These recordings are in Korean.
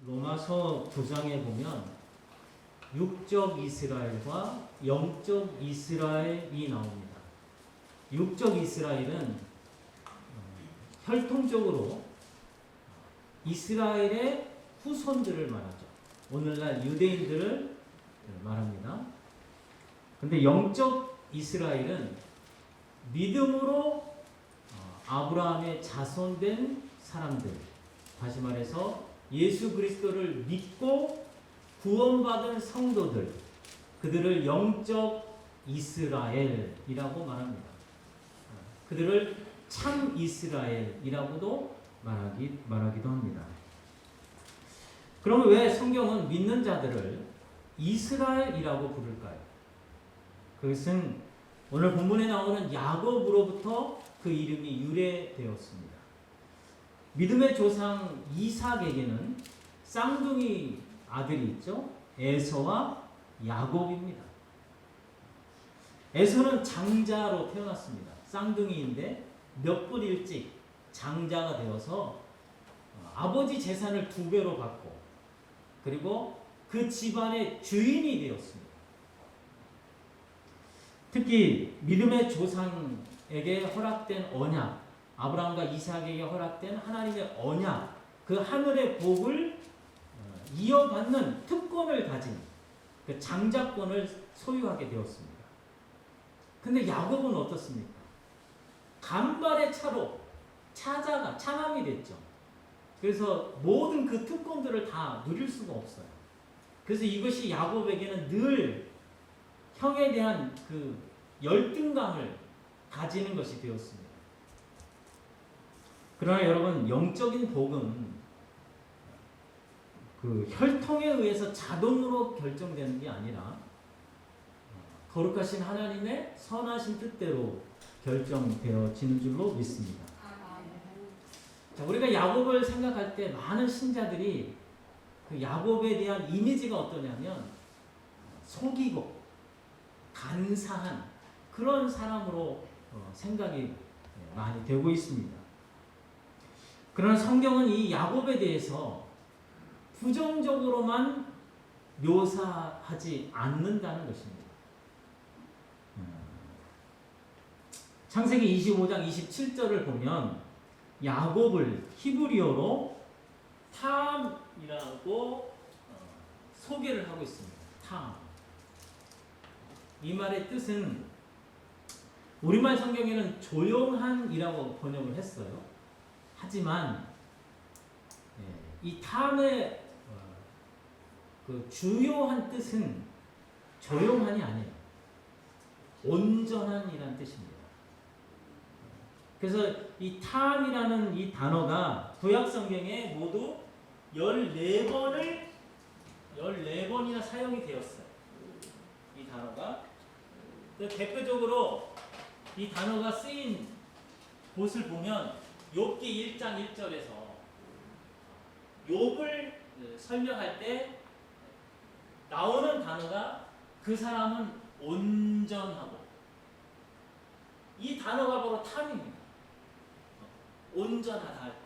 로마서 9장에 보면 육적 이스라엘과 영적 이스라엘이 나옵니다. 육적 이스라엘은 혈통적으로 이스라엘의 후손들을 말하죠. 오늘날 유대인들을 말합니다. 근데 영적 이스라엘은 믿음으로 아브라함의 자손된 사람들, 다시 말해서 예수 그리스도를 믿고 구원받은 성도들, 그들을 영적 이스라엘이라고 말합니다. 그들을 참 이스라엘이라고도 말하기도 합니다. 그러면 왜 성경은 믿는 자들을 이스라엘이라고 부를까요? 그것은 오늘 본문에 나오는 야곱으로부터 그 이름이 유래되었습니다. 믿음의 조상 이삭에게는 쌍둥이 아들이 있죠. 에서와 야곱입니다. 에서는 장자로 태어났습니다. 쌍둥이인데 몇 분 일찍 장자가 되어서 아버지 재산을 2배로 받고 그리고 그 집안의 주인이 되었습니다. 특히 믿음의 조상에게 허락된 언약, 아브라함과 이삭에게 허락된 하나님의 언약, 그 하늘의 복을 이어받는 특권을 가진 그 장자권을 소유하게 되었습니다. 근데 야곱은 어떻습니까? 간발의 차로 차남이 됐죠. 그래서 모든 그 특권들을 다 누릴 수가 없어요. 그래서 이것이 야곱에게는 늘 형에 대한 그 열등감을 가지는 것이 되었습니다. 그러나 여러분, 영적인 복은 그 혈통에 의해서 자동으로 결정되는 게 아니라 거룩하신 하나님의 선하신 뜻대로 결정되어지는 줄로 믿습니다. 자, 우리가 야곱을 생각할 때 많은 신자들이 그 야곱에 대한 이미지가 어떠냐면 속이고 간사한 그런 사람으로 생각이 많이 되고 있습니다. 그러나 성경은 이 야곱에 대해서 부정적으로만 묘사하지 않는다는 것입니다. 창세기 25장 27절을 보면 야곱을 히브리어로 탐이라고 소개를 하고 있습니다. 탐. 이 말의 뜻은 우리말 성경에는 조용한이라고 번역을 했어요. 하지만 이 탐의 그 주요한 뜻은 조용한이 아니에요. 온전한이라는 뜻입니다. 그래서 이 탐이라는 이 단어가 구약 성경에 모두 14번이나 사용이 되었어요. 이 단어가. 대표적으로 이 단어가 쓰인 곳을 보면 욥기 1장 1절에서 욥을 설명할 때 나오는 단어가 그 사람은 온전하고, 이 단어가 바로 탐입니다. 온전하다 할 때.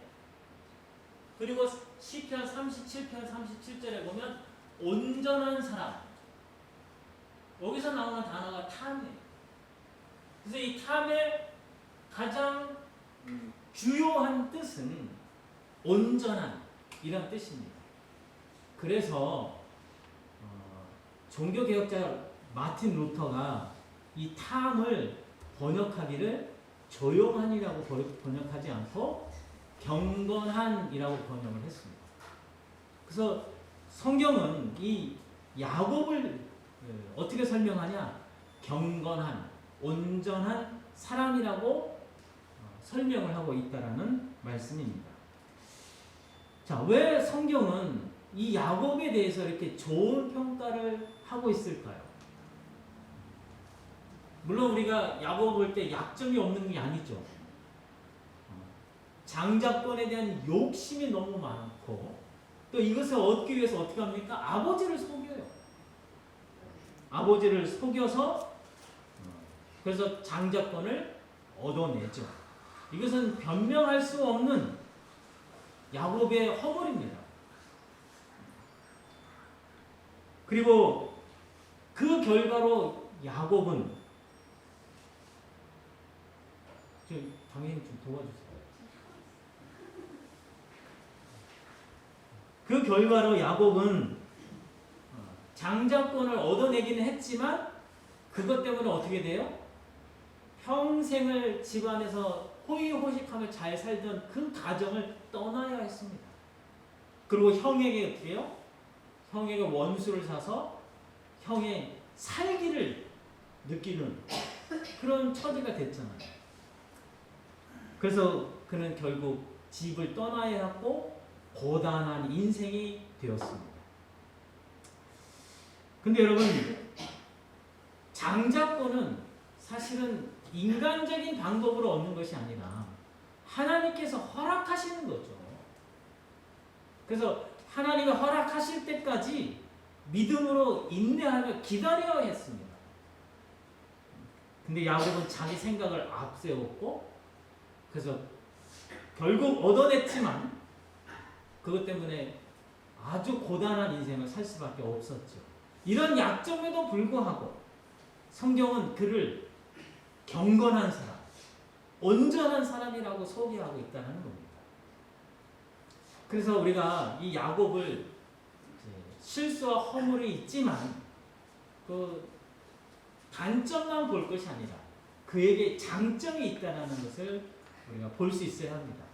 그리고 시편 37편 37절에 보면 온전한 사람, 여기서 나오는 단어가 탐이에요. 그래서 이 탐의 가장 주요한 뜻은 온전한 이런 뜻입니다. 그래서 종교개혁자 마틴 루터가 이 탐을 번역하기를 조용한이라고 번역하지 않고 경건한이라고 번역을 했습니다. 그래서 성경은 이 야곱을 어떻게 설명하냐? 경건한, 온전한 사람이라고 설명을 하고 있다라는 말씀입니다. 자, 왜 성경은 이 야곱에 대해서 이렇게 좋은 평가를 하고 있을까요? 물론 우리가 야곱 볼 때 약점이 없는 게 아니죠. 장자권에 대한 욕심이 너무 많고, 또 이것을 얻기 위해서 어떻게 합니까? 아버지를 속여요. 아버지를 속여서 그래서 장자권을 얻어내죠. 이것은 변명할 수 없는 야곱의 허물입니다. 그리고 그 결과로 야곱은 당연히 좀 도와주세요. 그 결과로 야곱은 장자권을 얻어내기는 했지만 그것 때문에 어떻게 돼요? 평생을 집안에서 호의호식하며 잘 살던 그 가정을 떠나야 했습니다. 그리고 형에게 어떻게 해요? 형에게 원수를 사서 형의 살기를 느끼는 그런 처지가 됐잖아요. 그래서 그는 결국 집을 떠나야 했고 고단한 인생이 되었습니다. 근데 여러분, 장자권은 사실은 인간적인 방법으로 얻는 것이 아니라 하나님께서 허락하시는 거죠. 그래서 하나님이 허락하실 때까지 믿음으로 인내하며 기다려야 했습니다. 근데 야곱은 자기 생각을 앞세웠고 그래서 결국 얻어냈지만 그것 때문에 아주 고단한 인생을 살 수밖에 없었죠. 이런 약점에도 불구하고 성경은 그를 경건한 사람, 온전한 사람이라고 소개하고 있다는 겁니다. 그래서 우리가 이 야곱을 실수와 허물이 있지만 그 단점만 볼 것이 아니라 그에게 장점이 있다는 것을 우리가 볼 수 있어야 합니다.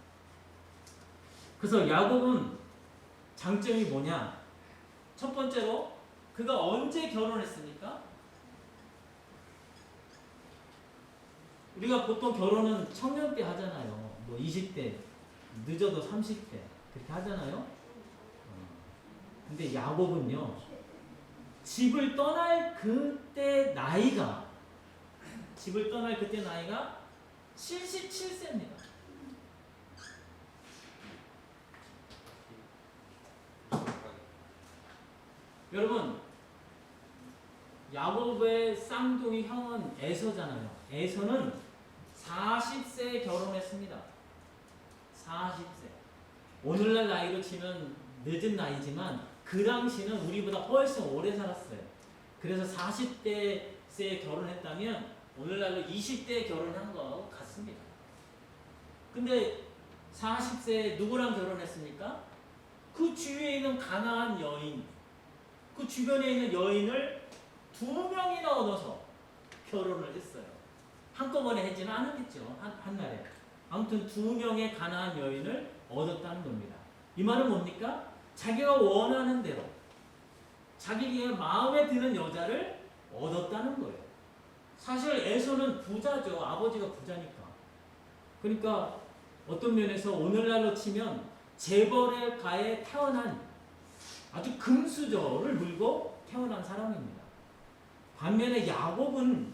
그래서 야곱은 장점이 뭐냐? 첫 번째로 그가 언제 결혼했습니까? 우리가 보통 결혼은 청년 때 하잖아요. 뭐 20대, 늦어도 30대 그렇게 하잖아요. 근데 야곱은요, 집을 떠날 그때 나이가 77세입니다. 여러분, 야곱의 쌍둥이 형은 에서잖아요. 에서는 40세에 결혼했습니다. 40세. 오늘날 나이로 치면 늦은 나이지만 그 당시는 우리보다 훨씬 오래 살았어요. 그래서 40세에 결혼했다면 오늘날로 20대에 결혼한 것 같습니다. 근데 40세에 누구랑 결혼했습니까? 그 주위에 있는 가나안 여인, 그 주변에 있는 여인을 2명이나 얻어서 결혼을 했어요. 한꺼번에 했지는 않았겠죠. 한날에. 아무튼 2명의 가나안 여인을 얻었다는 겁니다. 이 말은 뭡니까? 자기가 원하는 대로 자기가 마음에 드는 여자를 얻었다는 거예요. 사실 에서는 부자죠. 아버지가 부자니까. 그러니까 어떤 면에서 오늘날로 치면 재벌의 가에 태어난 아주 금수저를 물고 태어난 사람입니다. 반면에 야곱은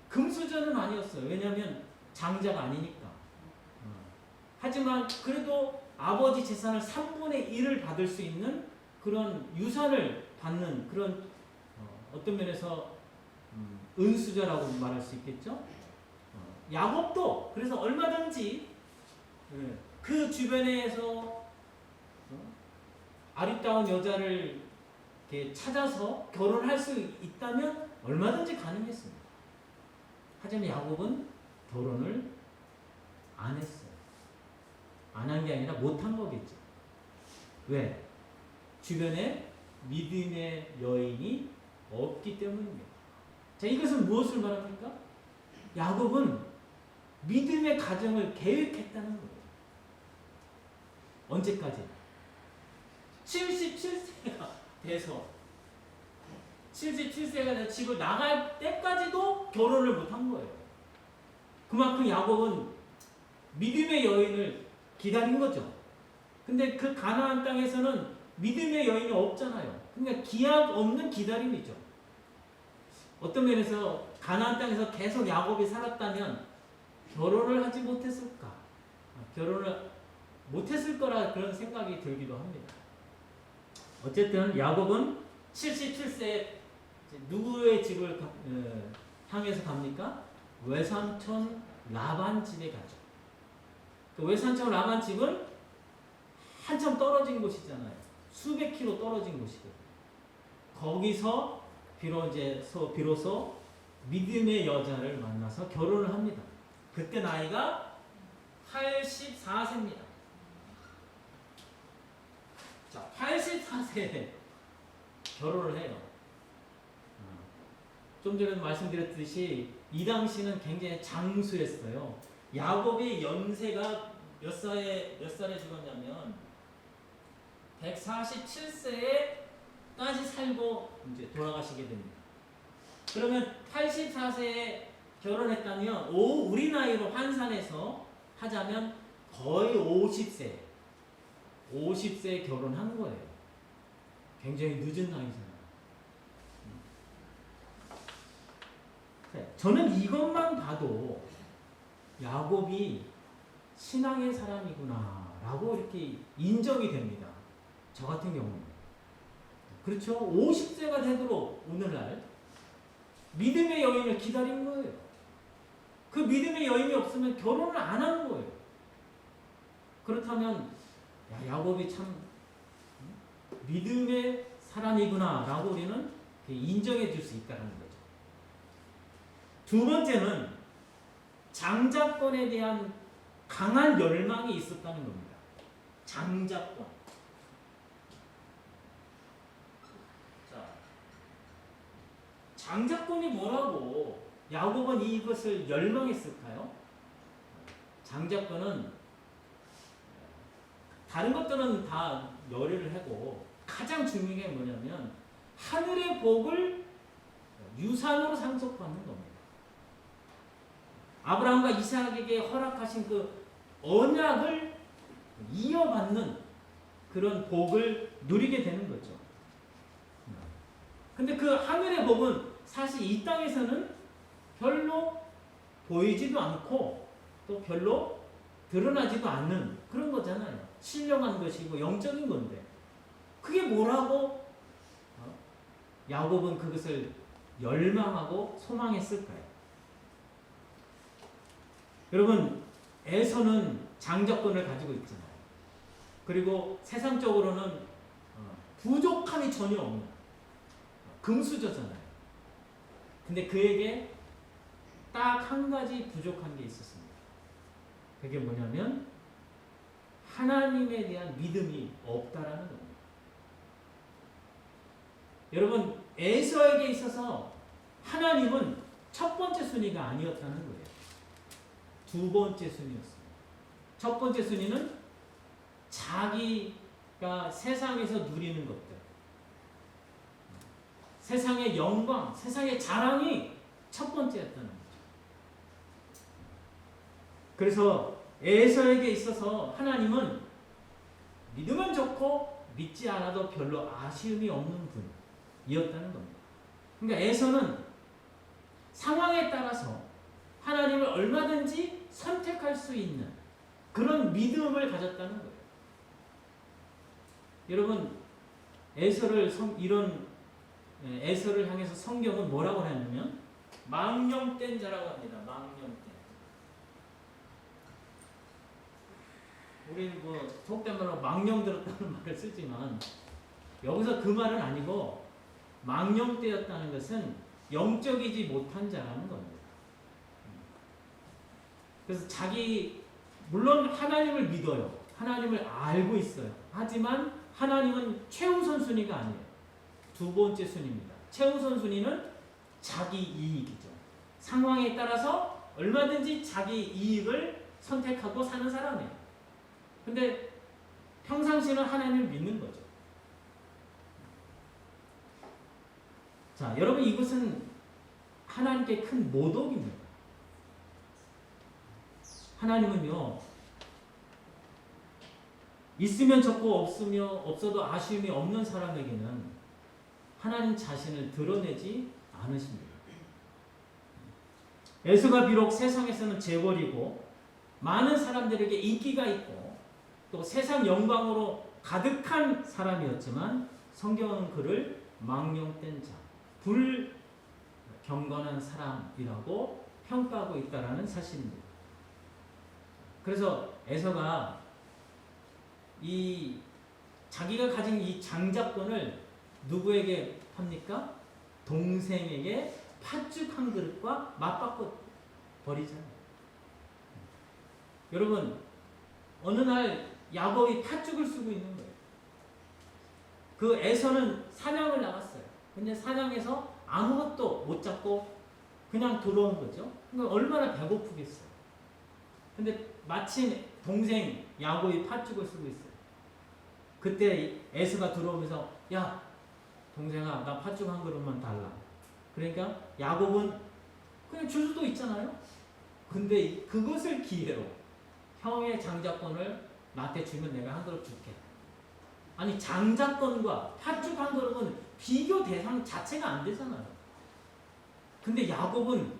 금수저는 아니었어요. 왜냐하면 장자가 아니니까. 하지만 그래도 아버지 재산을 3분의 1을 받을 수 있는 그런 유산을 받는 그런 어떤 면에서 은수저라고 말할 수 있겠죠. 야곱도 그래서 얼마든지 그 주변에서 아리따운 여자를 이렇게 찾아서 결혼할 수 있다면 얼마든지 가능했습니다. 하지만 야곱은 결혼을 안 했어요. 안 한 게 아니라 못한 거겠죠. 왜? 주변에 믿음의 여인이 없기 때문입니다. 자, 이것은 무엇을 말합니까? 야곱은 믿음의 가정을 계획했다는 거예요. 언제까지? 77세가 돼서 77세가 돼서 집을 나갈 때까지도 결혼을 못한 거예요. 그만큼 야곱은 믿음의 여인을 기다린 거죠. 근데 그 가나안 땅에서는 믿음의 여인이 없잖아요. 그러니까 기약 없는 기다림이죠. 어떤 면에서 가나안 땅에서 계속 야곱이 살았다면 결혼을 하지 못했을까? 결혼을 못했을 거라 그런 생각이 들기도 합니다. 어쨌든 야곱은 77세에 누구의 집을 향해서 갑니까? 외삼촌 라반 집에 가죠. 그 외삼촌 라반 집은 한참 떨어진 곳이잖아요. 수백 킬로 떨어진 곳이거든요. 거기서 비로소 믿음의 여자를 만나서 결혼을 합니다. 그때 나이가 84세입니다. 자, 84세에 결혼을 해요. 좀 전에 말씀드렸듯이 이 당시는 굉장히 장수였어요. 야곱의 연세가 몇 살에 죽었냐면 147세까지 살고 이제 돌아가시게 됩니다. 그러면 84세에 결혼했다면 우리 나이로 환산해서 하자면 거의 50세에 결혼한 거예요. 굉장히 늦은 나이잖아요. 저는 이것만 봐도 야곱이 신앙의 사람이구나 라고 이렇게 인정이 됩니다. 저 같은 경우는. 그렇죠? 50세가 되도록 오늘날 믿음의 여인을 기다린 거예요. 그 믿음의 여인이 없으면 결혼을 안 하는 거예요. 그렇다면 야곱이 참 믿음의 사람이구나 라고 우리는 인정해 줄 수 있다는 거죠. 두 번째는 장자권에 대한 강한 열망이 있었다는 겁니다. 장자권. 자, 장자권이 뭐라고 야곱은 이것을 열망했을까요? 장자권은 다른 것들은 다 열애를 하고 가장 중요한 게 뭐냐면 하늘의 복을 유산으로 상속받는 겁니다. 아브라함과 이삭에게 허락하신 그 언약을 이어받는 그런 복을 누리게 되는 거죠. 근데 그 하늘의 복은 사실 이 땅에서는 별로 보이지도 않고 또 별로 드러나지도 않는 그런 거잖아요. 신령한 것이고 영적인 건데 그게 뭐라고 야곱은 그것을 열망하고 소망했을까요? 여러분, 에서는 장자권을 가지고 있잖아요. 그리고 세상적으로는 부족함이 전혀 없는 금수저잖아요. 근데 그에게 딱 한 가지 부족한 게 있었습니다. 그게 뭐냐면 하나님에 대한 믿음이 없다라는 겁니다. 여러분, 에서에게 있어서 하나님은 첫 번째 순위가 아니었다는 거예요. 두 번째 순위였습니다. 첫 번째 순위는 자기가 세상에서 누리는 것들, 세상의 영광, 세상의 자랑이 첫 번째였다는 거죠. 그래서 에서에게 있어서 하나님은 믿으면 좋고 믿지 않아도 별로 아쉬움이 없는 분이었다는 겁니다. 그러니까 에서는 상황에 따라서 하나님을 얼마든지 선택할 수 있는 그런 믿음을 가졌다는 거예요. 여러분, 에서를 향해서 성경은 뭐라고 하냐면 망령된 자라고 합니다. 망령된. 우리 속된 말로 망령 들었다는 말을 쓰지만 여기서 그 말은 아니고 망령되었다는 것은 영적이지 못한 자라는 겁니다. 그래서 물론 하나님을 믿어요. 하나님을 알고 있어요. 하지만 하나님은 최우선 순위가 아니에요. 두 번째 순위입니다. 최우선 순위는 자기 이익이죠. 상황에 따라서 얼마든지 자기 이익을 선택하고 사는 사람이에요. 근데 평상시는 하나님을 믿는 거죠. 자, 여러분, 이것은 하나님께 큰 모독입니다. 하나님은요, 있으면 적고 없어도 아쉬움이 없는 사람에게는 하나님 자신을 드러내지 않으십니다. 에서가 비록 세상에서는 재벌이고 많은 사람들에게 인기가 있고 또 세상 영광으로 가득한 사람이었지만 성경은 그를 망령된 자, 불경건한 사람이라고 평가하고 있다는 사실입니다. 그래서 에서가 자기가 가진 이 장자권을 누구에게 합니까? 동생에게 팥죽 한 그릇과 맞바꿔 버리잖아요. 여러분, 어느 날 야곱이 팥죽을 쓰고 있는 거예요. 그 에서는 사냥을 나갔어요. 근데 사냥에서 아무것도 못 잡고 그냥 돌아온 거죠. 그러니까 얼마나 배고프겠어요. 근데 마침 동생 야곱이 팥죽을 쓰고 있어요. 그때 에서가 들어오면서 야, 동생아, 나 팥죽 한 그릇만 달라. 그러니까 야곱은 그냥 줄 수도 있잖아요. 근데 그것을 기회로 형의 장자권을 나한테 주면 내가 한 그릇 줄게. 아니, 장자권과 팥죽 한 그릇은 비교 대상 자체가 안 되잖아요. 근데 야곱은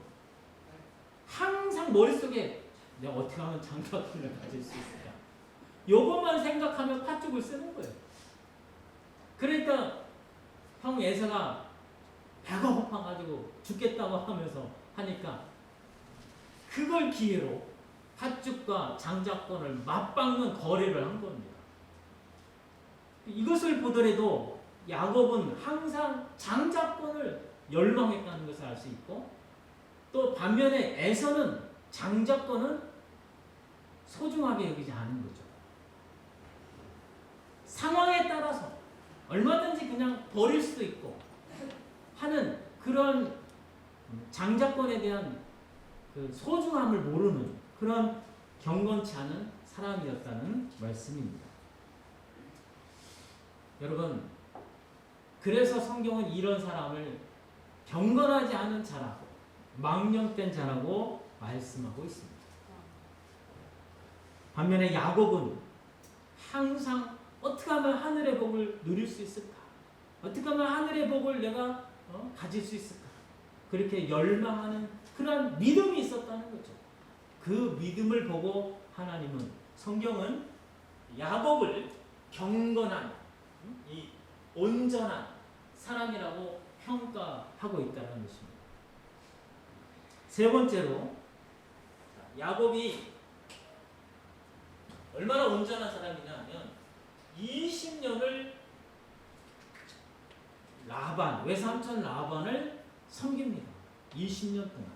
항상 머릿속에 내가 어떻게 하면 장자권을 가질 수 있을까? 요것만 생각하면 팥죽을 쓰는 거예요. 그러니까 형 에서가 배가 고파가지고 죽겠다고 하면서 하니까 그걸 기회로 팥죽과 장자권을 맞박는 거래를 한 겁니다. 이것을 보더라도 야곱은 항상 장자권을 열망했다는 것을 알 수 있고, 또 반면에 에서는 장자권은 소중하게 여기지 않은 거죠. 상황에 따라서 얼마든지 그냥 버릴 수도 있고 하는 그런 장자권에 대한 그 소중함을 모르는 그런 경건치 않은 사람이었다는 말씀입니다. 여러분, 그래서 성경은 이런 사람을 경건하지 않은 자라고, 망령된 자라고 말씀하고 있습니다. 반면에 야곱은 항상 어떻게 하면 하늘의 복을 누릴 수 있을까? 어떻게 하면 하늘의 복을 내가 가질 수 있을까? 그렇게 열망하는 그런 믿음이 있었다는 거죠. 그 믿음을 보고 하나님은, 성경은 야곱을 경건한, 이 온전한 사람이라고 평가하고 있다는 것입니다. 세 번째로, 야곱이 얼마나 온전한 사람이냐 하면 20년을 외삼촌 라반을 섬깁니다. 20년 동안.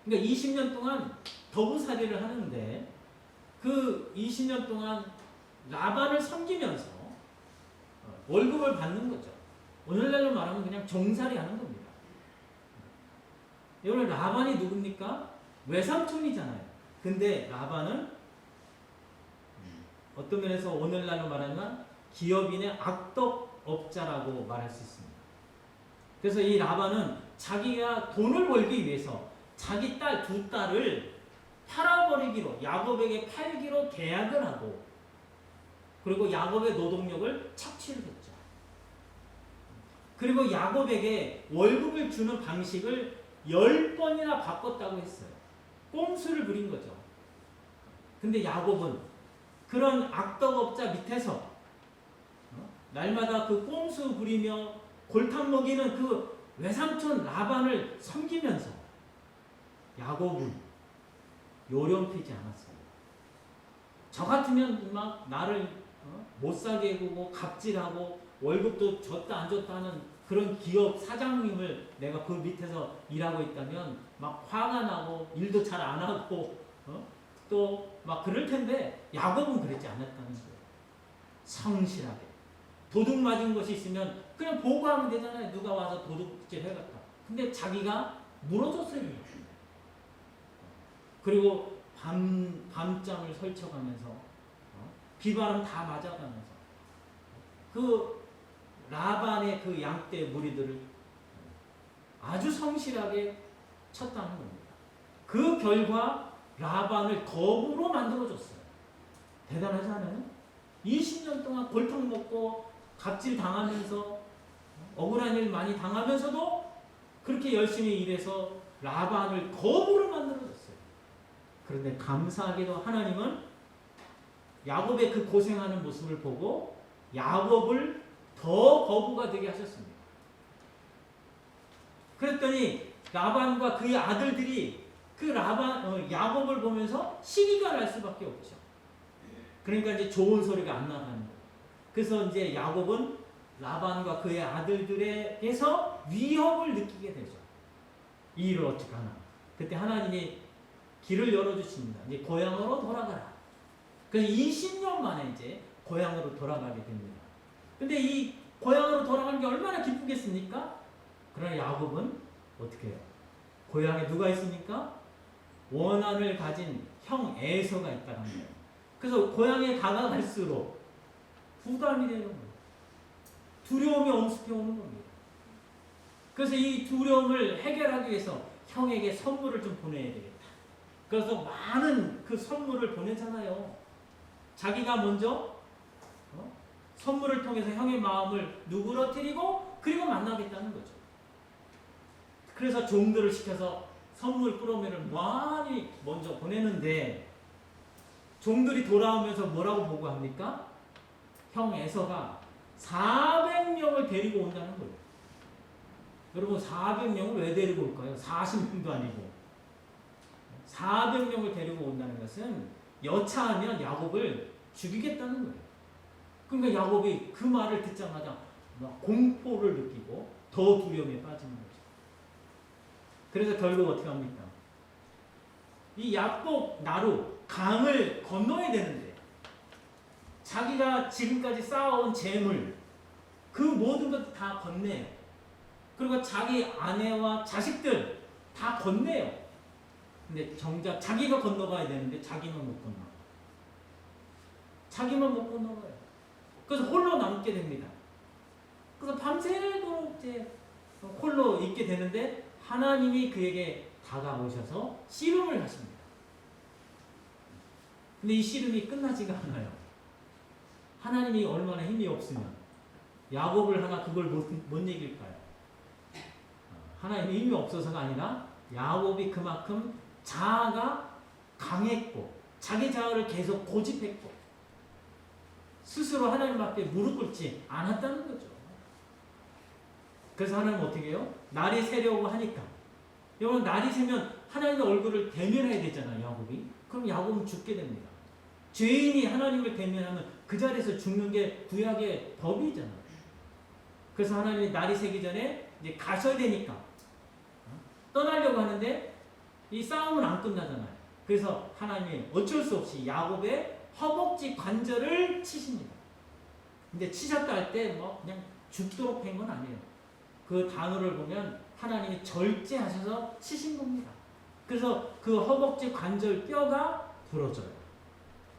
그러니까 20년 동안 더부살이를 하는데, 그 20년 동안 라반을 섬기면서 월급을 받는 거죠. 오늘날로 말하면 그냥 종살이 하는 겁니다. 여러분, 라반이 누굽니까? 외삼촌이잖아요. 근데 라반은 어떤 면에서 오늘날로 말하면 기업인의 악덕업자라고 말할 수 있습니다. 그래서 이 라반은 자기가 돈을 벌기 위해서 자기 딸 두 딸을 팔아버리기로, 야곱에게 팔기로 계약을 하고, 그리고 야곱의 노동력을 착취를 했죠. 그리고 야곱에게 월급을 주는 방식을 10번이나 바꿨다고 했어요. 꼼수를 부린 거죠. 근데 야곱은 그런 악덕업자 밑에서 날마다 그 꼼수 부리며 골탕 먹이는 그 외삼촌 라반을 섬기면서 야곱은 요령피지 않았어요. 저 같으면 막 나를 못 살게 구고 갑질하고 월급도 줬다 안 줬다 하는 그런 기업 사장님을 내가 그 밑에서 일하고 있다면 막 화가 나고 일도 잘 안 하고 또 막 그럴 텐데, 야곱은 그랬지 않았다는 거예요. 성실하게. 도둑 맞은 것이 있으면 그냥 보고하면 되잖아요. 누가 와서 도둑질 해갔다. 근데 자기가 물어줬어요. 그리고 밤잠을 설쳐가면서 비바람 다 맞아가면서 그 라반의 그 양떼 무리들을 아주 성실하게 쳤다는 겁니다. 그 결과 라반을 거부로 만들어줬어요. 대단하지 않아요? 20년 동안 골탕 먹고 갑질 당하면서 억울한 일 많이 당하면서도 그렇게 열심히 일해서 라반을 거부로 만들어줬어요. 그런데 감사하게도 하나님은 야곱의 그 고생하는 모습을 보고 야곱을 더 거부가 되게 하셨습니다. 그랬더니 라반과 그의 아들들이 그 야곱을 보면서 시기가 날 수밖에 없죠. 그러니까 이제 좋은 소리가 안 나가는 거예요. 그래서 이제 야곱은 라반과 그의 아들들에게서 위협을 느끼게 되죠. 이 일을 어떻게 하나. 그때 하나님이 길을 열어주십니다. 이제 고향으로 돌아가라. 그래서 20년 만에 이제 고향으로 돌아가게 됩니다. 근데 이 고향으로 돌아가는 게 얼마나 기쁘겠습니까? 그러나 야곱은 어떻게 해요? 고향에 누가 있습니까? 원한을 가진 형 에서가 있다는 거예요. 그래서 고향에 다가갈수록 부담이 되는 거예요. 두려움이 엄습해 오는 겁니다. 그래서 이 두려움을 해결하기 위해서 형에게 선물을 좀 보내야 되겠다. 그래서 많은 그 선물을 보내잖아요. 자기가 먼저 선물을 통해서 형의 마음을 누그러뜨리고 그리고 만나겠다는 거죠. 그래서 종들을 시켜서 선물 꾸러미를 많이 먼저 보내는데 종들이 돌아오면서 뭐라고 보고합니까? 형 에서가 400명을 데리고 온다는 거예요. 여러분 400명을 왜 데리고 올까요? 40명도 아니고 400명을 데리고 온다는 것은 여차하면 야곱을 죽이겠다는 거예요. 그러니까 야곱이 그 말을 듣자마자 공포를 느끼고 더 두려움에 빠지는 거죠. 그래서 결국 어떻게 합니까? 이 야복 나루 강을 건너야 되는데 자기가 지금까지 쌓아온 재물 그 모든 것 다 건네요. 그리고 자기 아내와 자식들 다 건네요. 근데 정작 자기가 건너가야 되는데 자기만 못 건너. 자기만 못 건너가요. 그래서 홀로 남게 됩니다. 그래서 밤새도록 이제 홀로 있게 되는데 하나님이 그에게 다가오셔서 씨름을 하십니다. 근데 이 씨름이 끝나지가 않아요. 하나님이 얼마나 힘이 없으면 야곱을 하나 그걸 못 이길까요? 하나님이 힘이 없어서가 아니라 야곱이 그만큼 자아가 강했고 자기 자아를 계속 고집했고 스스로 하나님 앞에 무릎 꿇지 않았다는 거죠. 그래서 하나님은 어떻게 해요? 날이 새려고 하니까 여러분 날이 새면 하나님의 얼굴을 대면해야 되잖아요. 야곱이. 그럼 야곱은 죽게 됩니다. 죄인이 하나님을 대면하면 그 자리에서 죽는 게 구약의 법이잖아요. 그래서 하나님이 날이 새기 전에 이제 가셔야 되니까 떠나려고 하는데 이 싸움은 안 끝나잖아요. 그래서 하나님이 어쩔 수 없이 야곱의 허벅지 관절을 치십니다. 근데 치셨다 할 때 뭐 그냥 죽도록 한 건 아니에요. 그 단어를 보면 하나님이 절제하셔서 치신 겁니다. 그래서 그 허벅지 관절 뼈가 부러져요.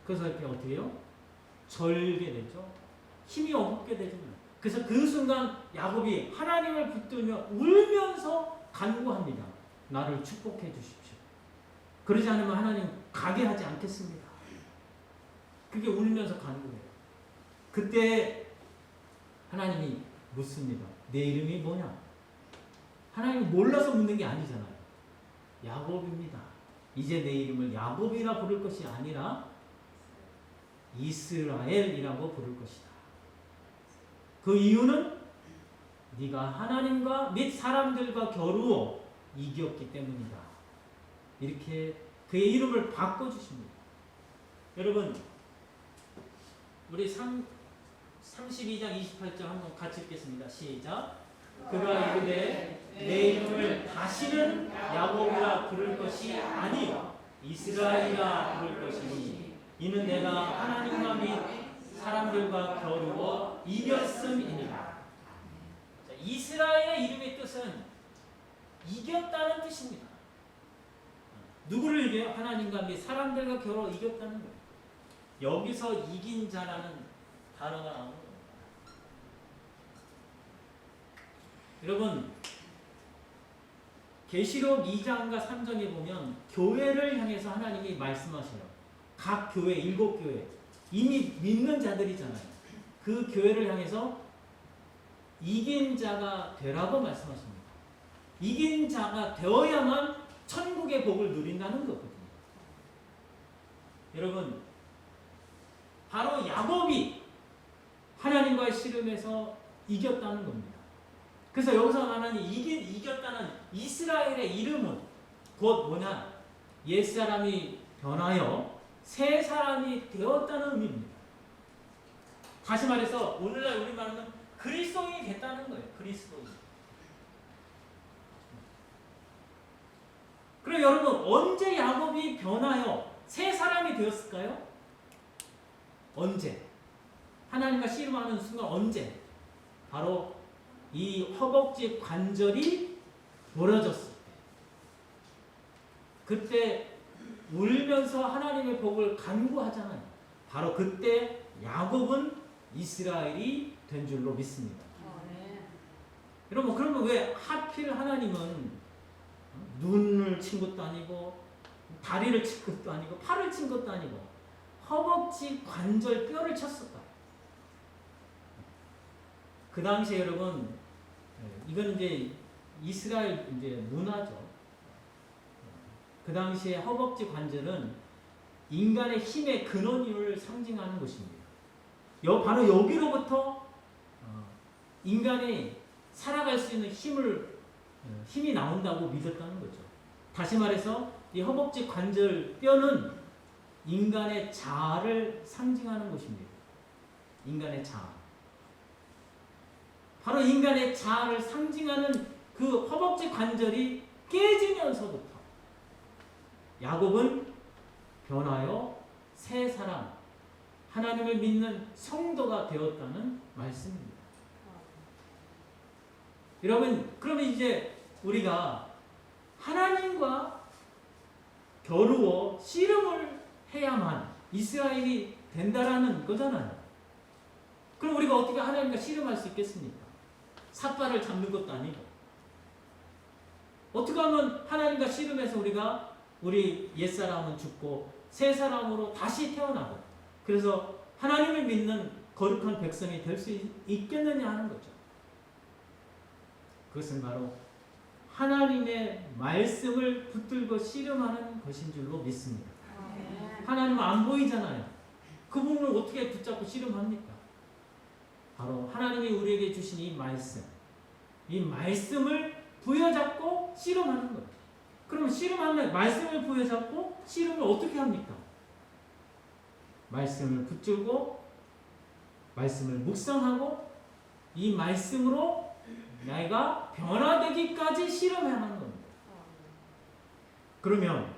그래서 이렇게 어떻게 해요? 절게 되죠. 힘이 없게 되죠. 그래서 그 순간 야곱이 하나님을 붙들며 울면서 간구합니다. 나를 축복해 주십시오. 그러지 않으면 하나님 가게 하지 않겠습니다. 그게 울면서 간구해요. 그때 하나님이 묻습니다. 내 이름이 뭐냐? 하나님이 몰라서 묻는 게 아니잖아요. 야곱입니다. 이제 내 이름을 야곱이라 부를 것이 아니라 이스라엘이라고 부를 것이다. 그 이유는 네가 하나님과 및 사람들과 겨루어 이겼기 때문이다. 이렇게 그의 이름을 바꿔주십니다. 여러분 우리 32장 28절 한번 같이 읽겠습니다. 시작. 그가 이르되 내 이름을 다시는 야곱이라 부를 것이 아니요 이스라엘이라 부를 것이니 이는 내가 하나님과 및 사람들과 겨루어 이겼음이니라. 이스라엘의 이름의 뜻은 이겼다는 뜻입니다. 누구를 이겨요? 하나님과 및 사람들과 겨루어 이겼다는 거예요. 여기서 이긴 자라는 단어가 나오는 겁니다. 여러분 계시록 2장과 3장에 보면 교회를 향해서 하나님이 말씀하셔요. 각 교회, 7교회 이미 믿는 자들이잖아요. 그 교회를 향해서 이긴 자가 되라고 말씀하십니다. 이긴 자가 되어야만 천국의 복을 누린다는 거거든요. 여러분 바로 야곱이 하나님과의 씨름에서 이겼다는 겁니다. 그래서 여기서 말하는 이겼다는 이스라엘의 이름은 곧 뭐냐? 옛사람이 변하여 새사람이 되었다는 의미입니다. 다시 말해서 오늘날 우리말로는 그리스도인이 됐다는 거예요. 그리스도인. 그럼 여러분 언제 야곱이 변하여 새 사람이 되었을까요? 언제? 하나님과 씨름하는 순간 언제? 바로 이 허벅지 관절이 부러졌을 때. 그때 울면서 하나님의 복을 간구하잖아요. 바로 그때 야곱은 이스라엘이 된 줄로 믿습니다. 여러분 그러면 왜 하필 하나님은 눈을 친 것도 아니고 다리를 친 것도 아니고 팔을 친 것도 아니고 허벅지 관절 뼈를 쳤을까? 그 당시에 여러분 이건 이제 이스라엘 이제 문화죠. 그 당시에 허벅지 관절은 인간의 힘의 근원을 상징하는 것입니다. 바로 여기로부터 인간이 살아갈 수 있는 힘이 나온다고 믿었다는 거죠. 다시 말해서 이 허벅지 관절 뼈는 인간의 자아를 상징하는 것입니다. 인간의 자아. 바로 인간의 자아를 상징하는 그 허벅지 관절이 깨지면서부터 야곱은 변하여 새 사람, 하나님을 믿는 성도가 되었다는 말씀입니다. 여러분, 그러면 이제 우리가 하나님과 겨루어 씨름을 해야만 이스라엘이 된다라는 거잖아요. 그럼 우리가 어떻게 하나님과 씨름할 수 있겠습니까? 삿발을 잡는 것도 아니고. 어떻게 하면 하나님과 씨름해서 우리가 우리 옛사람은 죽고 새 사람으로 다시 태어나고 그래서 하나님을 믿는 거룩한 백성이 될 수 있겠느냐 하는 거죠. 그것은 바로 하나님의 말씀을 붙들고 씨름하는 것인 줄로 믿습니다. 하나님은 안 보이잖아요. 그분을 어떻게 붙잡고 씨름합니까? 바로 하나님이 우리에게 주신 이 말씀을 부여잡고 씨름하는 거예요. 그럼 씨름하면 말씀을 부여잡고 씨름을 어떻게 합니까? 말씀을 붙들고 말씀을 묵상하고 이 말씀으로 내가 변화되기까지 씨름해야 하는 겁니다. 그러면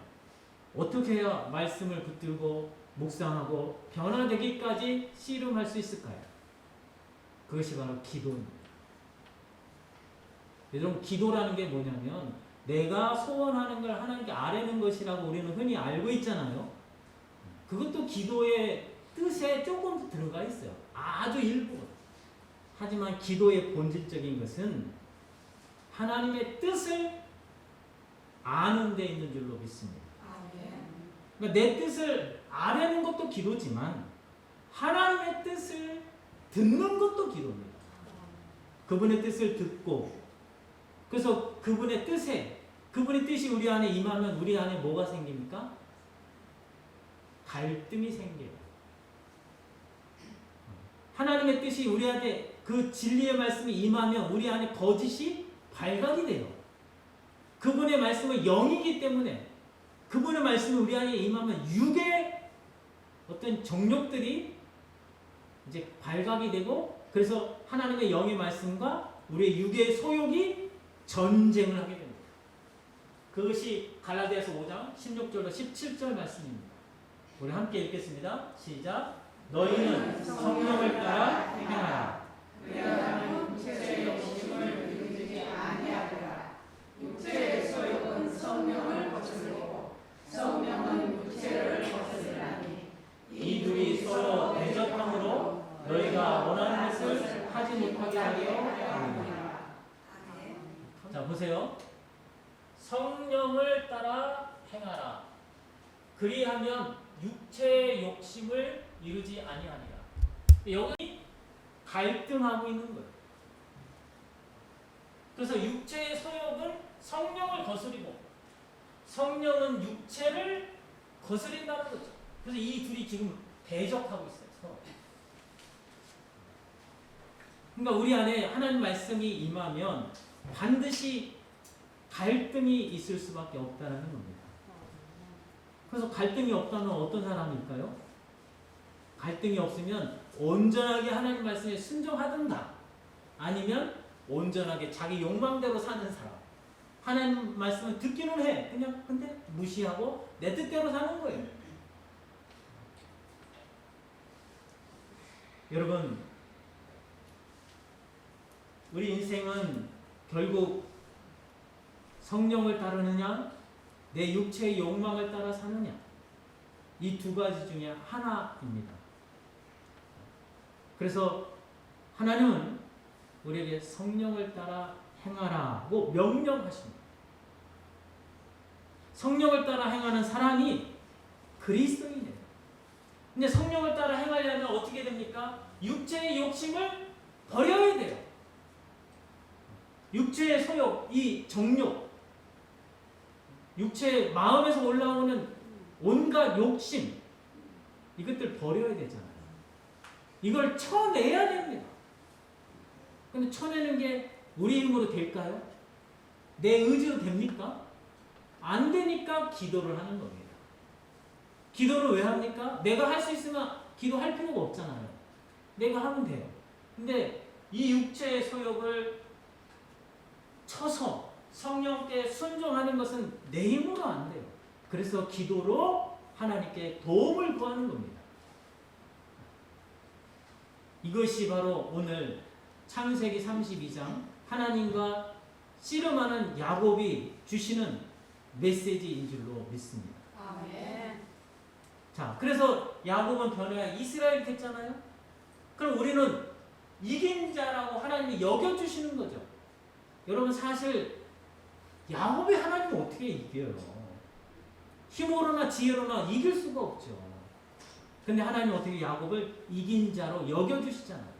어떻게 해야 말씀을 붙들고 묵상하고 변화되기까지 씨름할 수 있을까요? 그것이 바로 기도입니다. 여러분 기도라는 게 뭐냐면 내가 소원하는 걸 하나님께 아뢰는 것이라고 우리는 흔히 알고 있잖아요. 그것도 기도의 뜻에 조금 들어가 있어요. 아주 일부. 하지만 기도의 본질적인 것은 하나님의 뜻을 아는 데 있는 줄로 믿습니다. 그러니까 내 뜻을 아뢰는 것도 기도지만 하나님의 뜻을 듣는 것도 기도입니다. 그분의 뜻을 듣고 그래서 그분의 뜻이 우리 안에 임하면 우리 안에 뭐가 생깁니까? 갈등이 생겨요. 하나님의 뜻이 우리 안에 그 진리의 말씀이 임하면 우리 안에 거짓이 발각이 돼요. 그분의 말씀은 영이기 때문에 그분의 말씀이 우리 안에 임하면 육의 어떤 정욕들이 이제 발각이 되고 그래서 하나님의 영의 말씀과 우리의 육의 소욕이 전쟁을 하게 됩니다. 그것이 갈라디아서 5장 16절로 17절 말씀입니다. 우리 함께 읽겠습니다. 시작. 너희는 성령을 따라 행하라. 왜냐하면 육체의 욕심을 이루지 아니하리라. 육체의 소욕은 성령을 거스르고 성령은 육체를 거스르나니 이 둘이 서로 대적함으로 너희가 원하는 것을 하지 못하게 하려 함이라. 자 보세요. 성령을 따라 행하라. 그리하면 육체의 욕심을 이루지 아니하리라. 여기 갈등하고 있는 거예요. 그래서 육체의 소욕은 성령을 거스리고 성령은 육체를 거스린다는 거죠. 그래서 이 둘이 지금 대적하고 있어요. 서로. 그러니까 우리 안에 하나님 말씀이 임하면 반드시 갈등이 있을 수밖에 없다는 겁니다. 그래서 갈등이 없다면 어떤 사람일까요? 갈등이 없으면 온전하게 하나님 말씀에 순종하든가 아니면 온전하게 자기 욕망대로 사는 사람. 하나님 말씀을 듣기는 해. 그냥 근데 무시하고 내 뜻대로 사는 거예요. 여러분, 우리 인생은 결국 성령을 따르느냐, 내 육체의 욕망을 따라 사느냐, 이 두 가지 중에 하나입니다. 그래서 하나님은 우리에게 성령을 따라 행하라고 명령하십니다. 성령을 따라 행하는 사람이 그리스도인이에요. 근데 성령을 따라 행하려면 어떻게 됩니까? 육체의 욕심을 버려야 돼요. 육체의 소욕, 이 정욕, 육체의 마음에서 올라오는 온갖 욕심, 이것들 버려야 되잖아요. 이걸 쳐내야 됩니다. 근데 쳐내는 게 우리 힘으로 될까요? 내 의지로 됩니까? 안 되니까 기도를 하는 겁니다. 기도를 왜 합니까? 내가 할 수 있으면 기도할 필요가 없잖아요. 내가 하면 돼요. 근데 이 육체의 소욕을 쳐서 성령께 순종하는 것은 내 힘으로 안 돼요. 그래서 기도로 하나님께 도움을 구하는 겁니다. 이것이 바로 오늘 창세기 32장 하나님과 씨름하는 야곱이 주시는 메시지인 줄로 믿습니다. 아멘. 자, 그래서 야곱은 변호야 이스라엘이 됐잖아요. 그럼 우리는 이긴 자라고 하나님이 여겨주시는 거죠. 여러분, 사실 야곱이 하나님을 어떻게 이겨요? 힘으로나 지혜로나 이길 수가 없죠. 근데 하나님은 어떻게 야곱을 이긴 자로 여겨주시잖아요.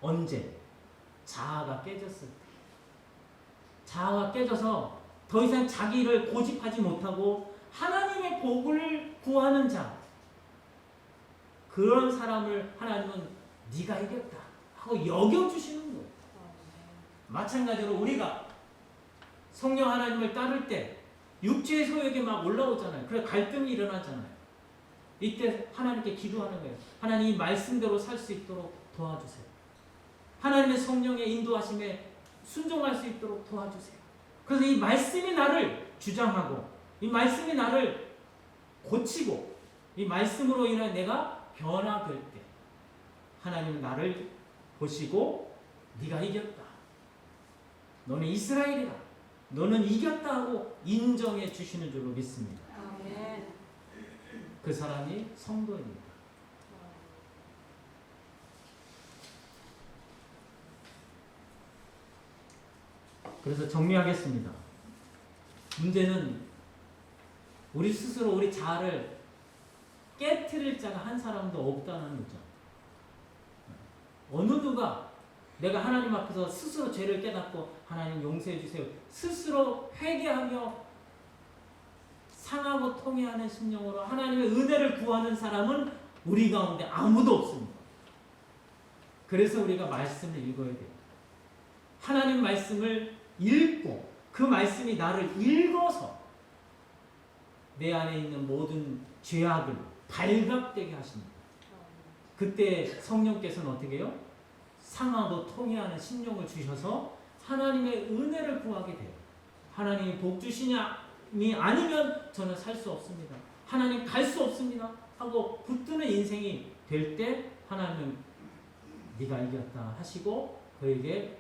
언제? 자아가 깨졌을 때. 자아가 깨져서 더 이상 자기를 고집하지 못하고 하나님의 복을 구하는 자, 그런 사람을 하나님은 네가 이겼다 하고 여겨주시는 거예요. 마찬가지로 우리가 성령 하나님을 따를 때 육체의 소욕이 막 올라오잖아요. 그래 갈등이 일어나잖아요. 이때 하나님께 기도하는 거예요. 하나님 말씀대로 살 수 있도록 도와주세요. 하나님의 성령의 인도하심에 순종할 수 있도록 도와주세요. 그래서 이 말씀이 나를 주장하고 이 말씀이 나를 고치고 이 말씀으로 인해 내가 변화될 때 하나님은 나를 보시고 네가 이겼다. 너는 이스라엘이다. 너는 이겼다 하고 인정해 주시는 줄로 믿습니다. 아멘. 그 사람이 성도입니다. 그래서 정리하겠습니다. 문제는 우리 스스로 우리 자아를 깨트릴 자가 한 사람도 없다는 거죠. 어느 누가 내가 하나님 앞에서 스스로 죄를 깨닫고 하나님 용서해 주세요. 스스로 회개하며 상하고 통회하는 심령으로 하나님의 은혜를 구하는 사람은 우리 가운데 아무도 없습니다. 그래서 우리가 말씀을 읽어야 돼요. 하나님 말씀을 읽고 그 말씀이 나를 읽어서 내 안에 있는 모든 죄악을 발각되게 하십니다. 그때 성령께서는 어떻게 해요? 상하고 통회하는 심령을 주셔서 하나님의 은혜를 구하게 돼요. 하나님이 복 주시냐니 아니면 저는 살 수 없습니다. 하나님 갈 수 없습니다. 하고 붙드는 인생이 될 때 하나님은 네가 이겼다 하시고 그에게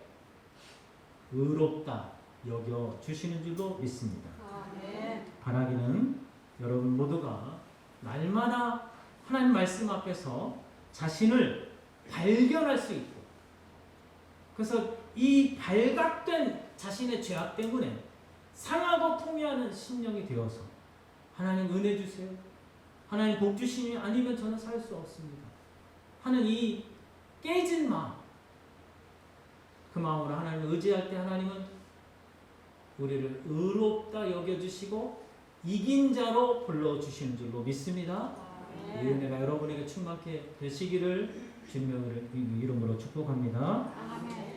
의롭다 여겨 주시는 줄로 믿습니다. 아멘. 바라기는 여러분 모두가 날마다 하나님 말씀 앞에서 자신을 발견할 수 있고, 그래서 이 발각된 자신의 죄악 때문에 상하고 통회하는 심령이 되어서 하나님 은혜 주세요, 하나님 복 주시니 아니면 저는 살 수 없습니다 하는 이 깨진 마음, 그 마음으로 하나님을 의지할 때 하나님은 우리를 의롭다 여겨주시고 이긴 자로 불러주시는 줄로 믿습니다. 이 은혜가 여러분에게 충만케 되시기를 주님의 이름으로 축복합니다. 아멘.